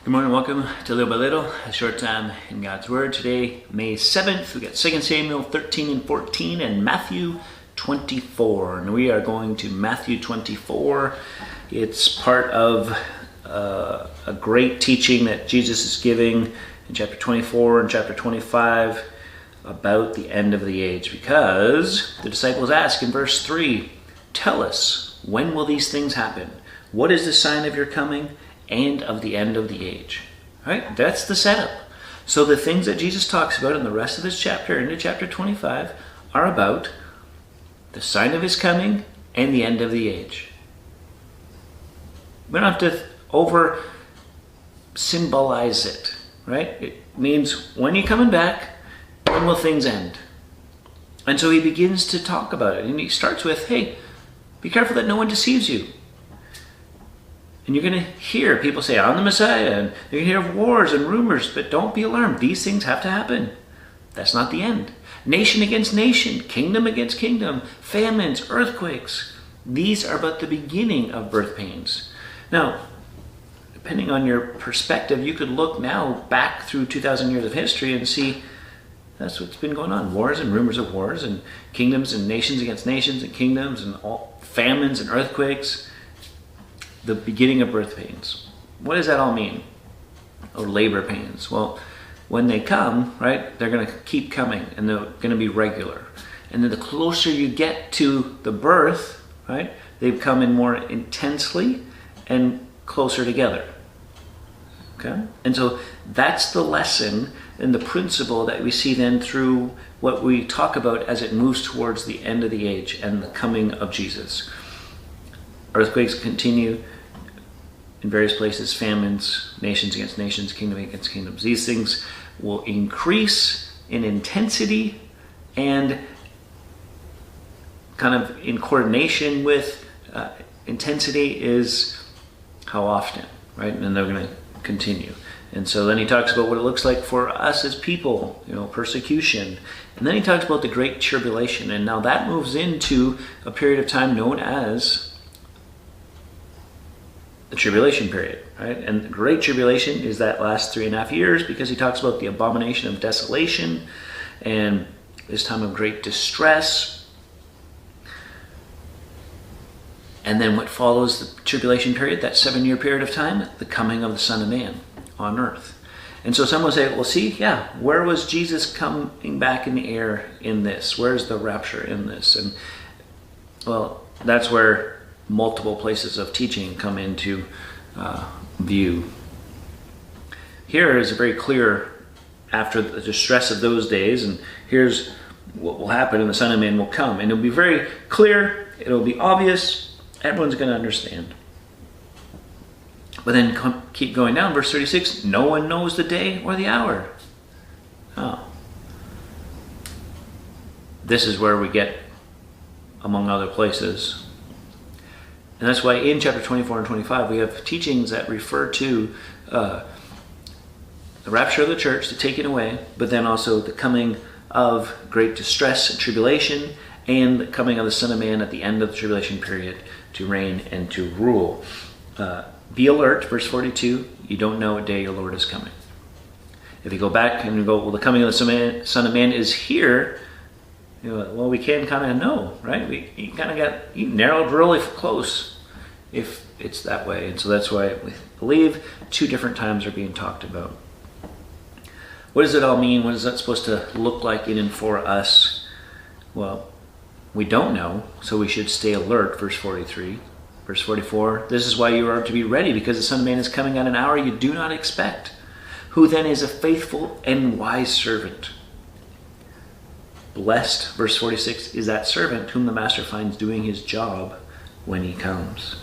Good morning, welcome to Little by Little, a short time in God's Word. Today, May 7th, we got 2 Samuel 13 and 14 and Matthew 24. And we are going to Matthew 24. It's part of a great teaching that Jesus is giving in chapter 24 and chapter 25 about the end of the age. Because the disciples ask in verse 3, "Tell us, when will these things happen? What is the sign of your coming and of the end of the age?" Right? That's the setup. So the things that Jesus talks about in the rest of this chapter, into chapter 25, are about the sign of his coming and the end of the age. We don't have to over symbolize it, right? It means when you're coming back, when will things end? And so he begins to talk about it. And he starts with, hey, be careful that no one deceives you. And you're going to hear people say, "I'm the Messiah," and you're going to hear of wars and rumors, but don't be alarmed. These things have to happen. That's not the end. Nation against nation, kingdom against kingdom, famines, earthquakes. These are but the beginning of birth pains. Now, depending on your perspective, you could look now back through 2,000 years of history and see that's what's been going on. Wars and rumors of wars and kingdoms and nations against nations and kingdoms and all famines and earthquakes. The beginning of birth pains. What does that all mean? Or labor pains. Well, when they come, right, they're going to keep coming and they're going to be regular. And then the closer you get to the birth, right, they come in more intensely and closer together. Okay? And so that's the lesson and the principle that we see then through what we talk about as it moves towards the end of the age and the coming of Jesus. Earthquakes continue in various places, famines, nations against nations, kingdom against kingdoms. These things will increase in intensity and kind of in coordination with intensity is how often, right? And they're going to continue. And so then he talks about what it looks like for us as people, persecution. And then he talks about the Great Tribulation. And now that moves into a period of time known as the tribulation period, right? And the Great Tribulation is that last 3.5 years because he talks about the abomination of desolation and this time of great distress. And then what follows the tribulation period, that 7-year period of time, the coming of the Son of Man on earth. And so some will say, well, see, yeah, where was Jesus coming back in the air in this? Where's the rapture in this? And well, that's where multiple places of teaching come into view. Here is a very clear, after the distress of those days, and here's what will happen, and the Son of Man will come. And it'll be very clear, it'll be obvious, everyone's going to understand. But then keep going down, verse 36, no one knows the day or the hour. Oh. This is where we get, among other places. And that's why in chapter 24 and 25 we have teachings that refer to the rapture of the church, the taking away, but then also the coming of great distress and tribulation, and the coming of the Son of Man at the end of the tribulation period to reign and to rule. Be alert, verse 42, you don't know what day your Lord is coming. If you go back and you go, well, the coming of the Son of Man is here, well, we can kind of know, right? You narrowed really close if it's that way. And so that's why we believe 2 different times are being talked about. What does it all mean? What is that supposed to look like in and for us? Well, we don't know, so we should stay alert, verse 43. Verse 44, this is why you are to be ready, because the Son of Man is coming at an hour you do not expect. Who then is a faithful and wise servant? Blessed, verse 46, is that servant whom the master finds doing his job when he comes.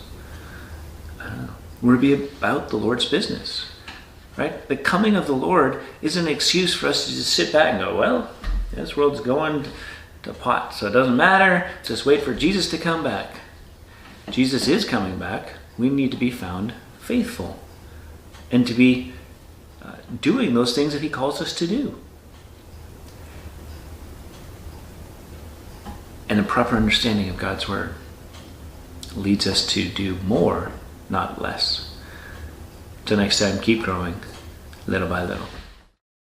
We're to be about the Lord's business, right? The coming of the Lord isn't an excuse for us to just sit back and go, well, this world's going to pot, so it doesn't matter. Just wait for Jesus to come back. Jesus is coming back. We need to be found faithful and to be doing those things that he calls us to do. And a proper understanding of God's word leads us to do more, not less. Till next time, keep growing little by little.